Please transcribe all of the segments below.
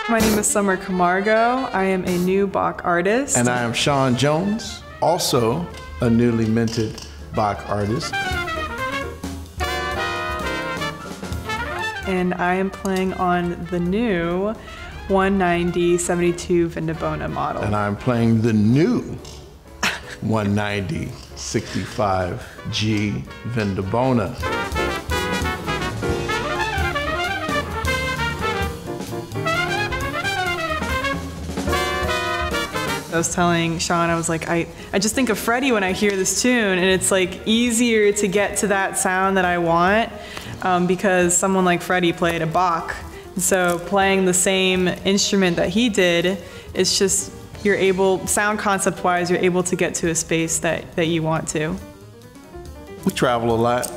My name is Summer Camargo. I am a new Bach artist. And I am Sean Jones, also a newly minted Bach artist. And I am playing on the new 190-72 Vindobona model. And I'm playing the new 190-65G Vindobona. I was telling Sean, I was like, I just think of Freddie when I hear this tune, and it's like easier to get to that sound that I want because someone like Freddie played a Bach. And so playing the same instrument that he did, it's just, you're able, sound concept wise, you're able to get to a space that you want to. We travel a lot,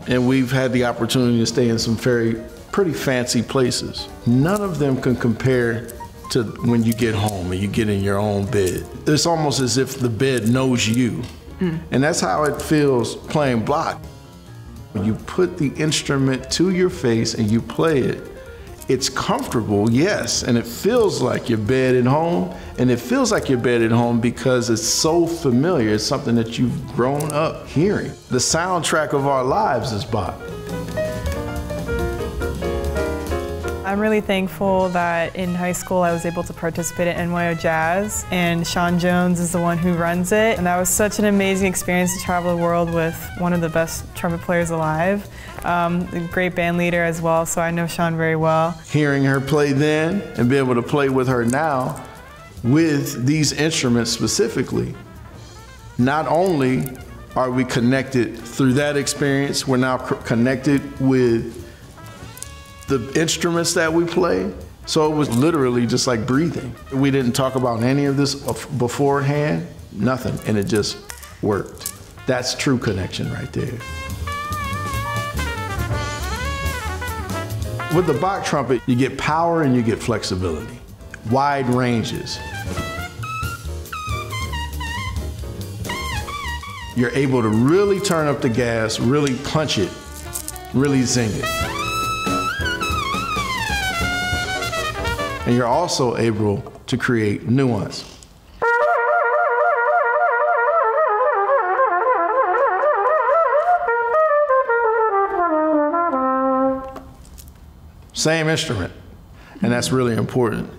and we've had the opportunity to stay in some pretty fancy places. None of them can compare to when you get home and you get in your own bed. It's almost as if the bed knows you. And that's how it feels playing Bach. When you put the instrument to your face and you play it, it's comfortable, yes, and it feels like your bed at home, and it feels like your bed at home because it's so familiar. It's something that you've grown up hearing. The soundtrack of our lives is Bach. I'm really thankful that in high school I was able to participate in NYO Jazz, and Sean Jones is the one who runs it. And that was such an amazing experience to travel the world with one of the best trumpet players alive, a great band leader as well, so I know Sean very well. Hearing her play then and be able to play with her now with these instruments specifically, not only are we connected through that experience, we're now connected with the instruments that we play. So it was literally just like breathing. We didn't talk about any of this beforehand, nothing, and it just worked. That's true connection right there. With the Bach trumpet, you get power and you get flexibility, wide ranges. You're able to really turn up the gas, really punch it, really zing it. And you're also able to create nuance. Same instrument, and that's really important.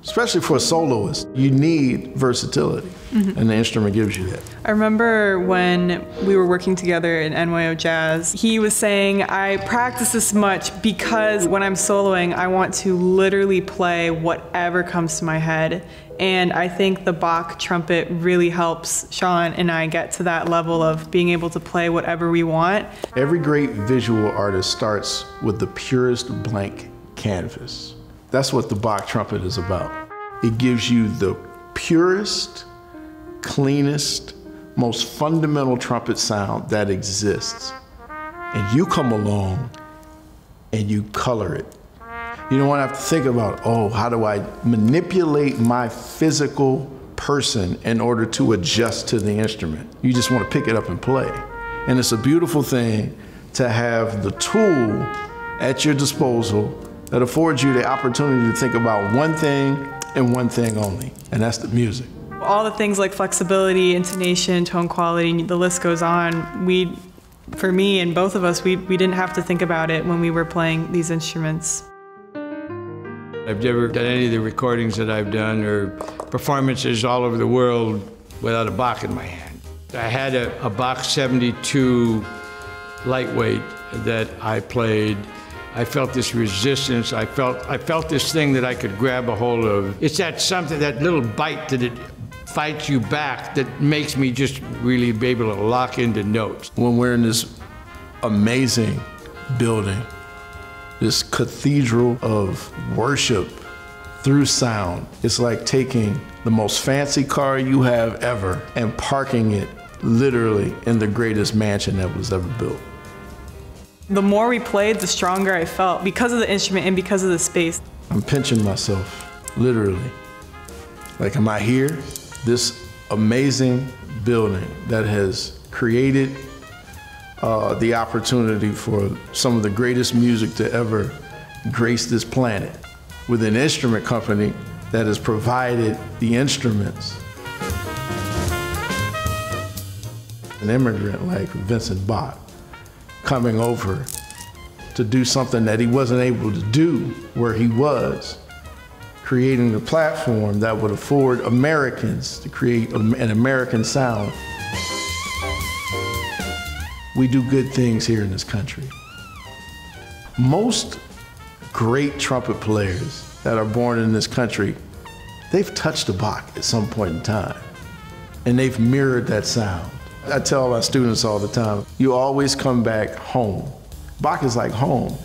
Especially for a soloist, you need versatility, and the instrument gives you that. I remember when we were working together in NYO Jazz, he was saying, I practice this much because when I'm soloing, I want to literally play whatever comes to my head. And I think the Bach trumpet really helps Sean and I get to that level of being able to play whatever we want. Every great visual artist starts with the purest blank canvas. That's what the Bach trumpet is about. It gives you the purest, cleanest, most fundamental trumpet sound that exists. And you come along and you color it. You don't want to have to think about, oh, how do I manipulate my physical person in order to adjust to the instrument? You just want to pick it up and play. And it's a beautiful thing to have the tool at your disposal that affords you the opportunity to think about one thing and one thing only, and that's the music. All the things like flexibility, intonation, tone quality, the list goes on. For me and both of us, we didn't have to think about it when we were playing these instruments. I've never done any of the recordings that I've done or performances all over the world without a Bach in my hand. I had a Bach 72 lightweight that I played. I felt this resistance. I felt this thing that I could grab a hold of. It's that something, that little bite that it fights you back that makes me just really be able to lock into notes. When we're in this amazing building, this cathedral of worship through sound, it's like taking the most fancy car you have ever and parking it literally in the greatest mansion that was ever built. The more we played, the stronger I felt because of the instrument and because of the space. I'm pinching myself, literally. Like, am I here? This amazing building that has created the opportunity for some of the greatest music to ever grace this planet with an instrument company that has provided the instruments. An immigrant like Vincent Bach coming over to do something that he wasn't able to do where he was, creating a platform that would afford Americans to create an American sound. We do good things here in this country. Most great trumpet players that are born in this country, they've touched a Bach at some point in time, and they've mirrored that sound. I tell my students all the time, you always come back home. Bach is like home.